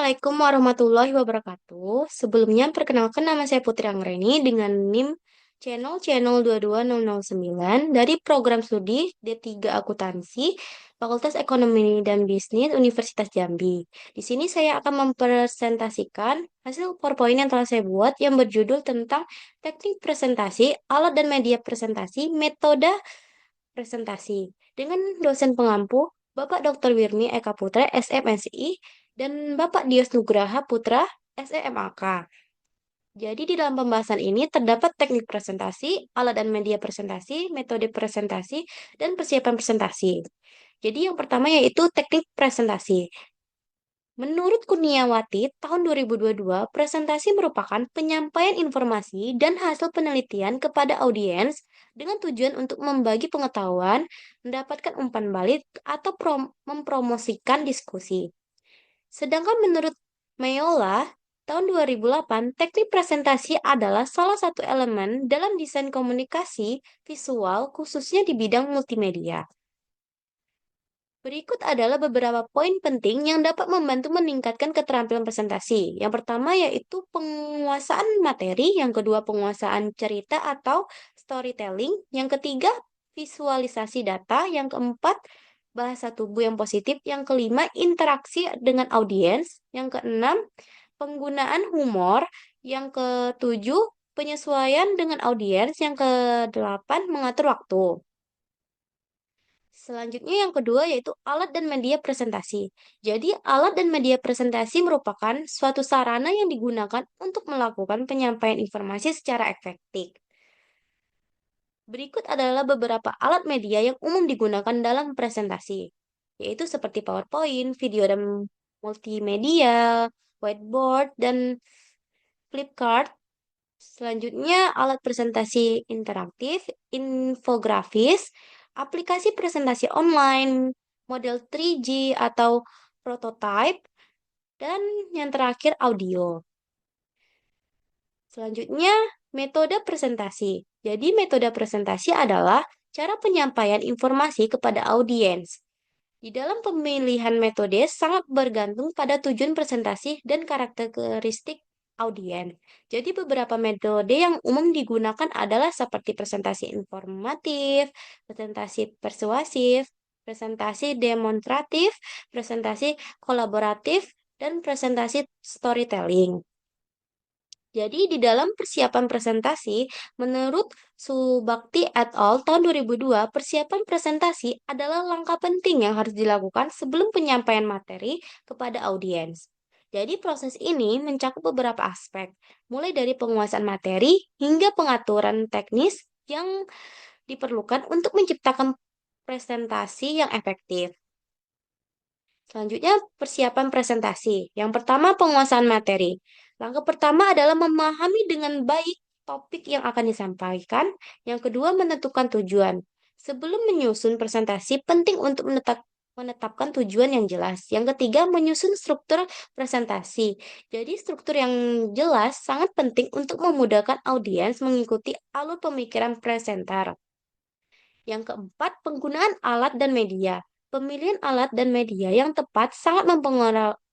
Assalamualaikum warahmatullahi wabarakatuh. Sebelumnya, perkenalkan nama saya Putri Anggreni dengan NIM channel 22009 dari program studi D3 Akuntansi, Fakultas Ekonomi dan Bisnis Universitas Jambi. Di sini saya akan mempresentasikan hasil PowerPoint yang telah saya buat yang berjudul tentang teknik presentasi, alat dan media presentasi, metode presentasi dengan dosen pengampu Bapak Dr. Wirni Eka Putra, SMSI, dan Bapak Dias Nugraha Putra, SEMAK. Jadi di dalam pembahasan ini terdapat teknik presentasi, alat dan media presentasi, metode presentasi, dan persiapan presentasi. Jadi yang pertama yaitu teknik presentasi. Menurut Kurniawati, tahun 2022, presentasi merupakan penyampaian informasi dan hasil penelitian kepada audiens dengan tujuan untuk membagi pengetahuan, mendapatkan umpan balik, atau mempromosikan diskusi. Sedangkan menurut Mayola, tahun 2008, teknik presentasi adalah salah satu elemen dalam desain komunikasi visual khususnya di bidang multimedia. Berikut adalah beberapa poin penting yang dapat membantu meningkatkan keterampilan presentasi. Yang pertama yaitu penguasaan materi, yang kedua penguasaan cerita atau storytelling, yang ketiga visualisasi data, yang keempat bahasa tubuh yang positif, yang kelima interaksi dengan audiens, yang keenam penggunaan humor, yang ketujuh penyesuaian dengan audiens, yang kedelapan mengatur waktu. Selanjutnya yang kedua yaitu alat dan media presentasi. Jadi alat dan media presentasi merupakan suatu sarana yang digunakan untuk melakukan penyampaian informasi secara efektif. Berikut adalah beberapa alat media yang umum digunakan dalam presentasi, yaitu seperti PowerPoint, video dan multimedia, whiteboard, dan flipchart. Selanjutnya, alat presentasi interaktif, infografis, aplikasi presentasi online, model 3G atau prototype, dan yang terakhir audio. Selanjutnya, metode presentasi. Jadi, metode presentasi adalah cara penyampaian informasi kepada audiens. Di dalam pemilihan metode sangat bergantung pada tujuan presentasi dan karakteristik audiens. Jadi beberapa metode yang umum digunakan adalah seperti presentasi informatif, presentasi persuasif, presentasi demonstratif, presentasi kolaboratif, dan presentasi storytelling. Jadi di dalam persiapan presentasi, menurut Subakti et al. Tahun 2002, persiapan presentasi adalah langkah penting yang harus dilakukan sebelum penyampaian materi kepada audiens. Jadi proses ini mencakup beberapa aspek, mulai dari penguasaan materi hingga pengaturan teknis yang diperlukan untuk menciptakan presentasi yang efektif. Selanjutnya, persiapan presentasi. Yang pertama, penguasaan materi. Langkah pertama adalah memahami dengan baik topik yang akan disampaikan. Yang kedua, menentukan tujuan. Sebelum menyusun presentasi, penting untuk menetapkan tujuan yang jelas. Yang ketiga, menyusun struktur presentasi. Jadi, struktur yang jelas sangat penting untuk memudahkan audiens mengikuti alur pemikiran presenter. Yang keempat, penggunaan alat dan media. Pemilihan alat dan media yang tepat sangat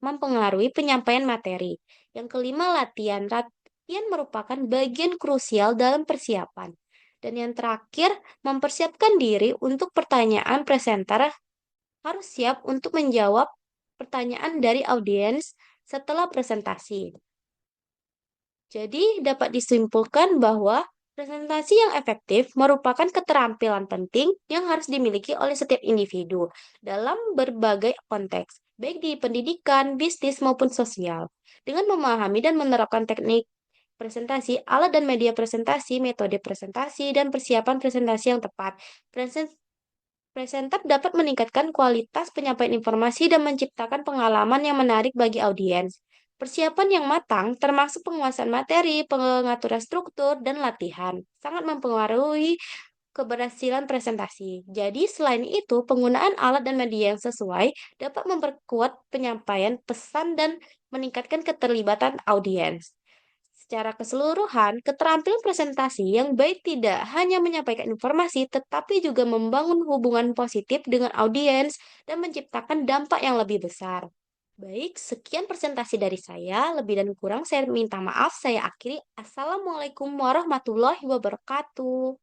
mempengaruhi penyampaian materi. Yang kelima, latihan. Latihan merupakan bagian krusial dalam persiapan. Dan yang terakhir, mempersiapkan diri untuk pertanyaan presenter harus siap untuk menjawab pertanyaan dari audiens setelah presentasi. Jadi, dapat disimpulkan bahwa presentasi yang efektif merupakan keterampilan penting yang harus dimiliki oleh setiap individu dalam berbagai konteks, baik di pendidikan, bisnis, maupun sosial. Dengan memahami dan menerapkan teknik presentasi, alat dan media presentasi, metode presentasi, dan persiapan presentasi yang tepat, presenter dapat meningkatkan kualitas penyampaian informasi dan menciptakan pengalaman yang menarik bagi audiens. Persiapan yang matang, termasuk penguasaan materi, pengaturan struktur, dan latihan, sangat mempengaruhi keberhasilan presentasi. Jadi, selain itu, penggunaan alat dan media yang sesuai dapat memperkuat penyampaian pesan dan meningkatkan keterlibatan audiens. Secara keseluruhan, keterampilan presentasi yang baik tidak hanya menyampaikan informasi, tetapi juga membangun hubungan positif dengan audiens dan menciptakan dampak yang lebih besar. Baik, sekian presentasi dari saya. Lebih dan kurang saya minta maaf. Saya akhiri. Assalamualaikum warahmatullahi wabarakatuh.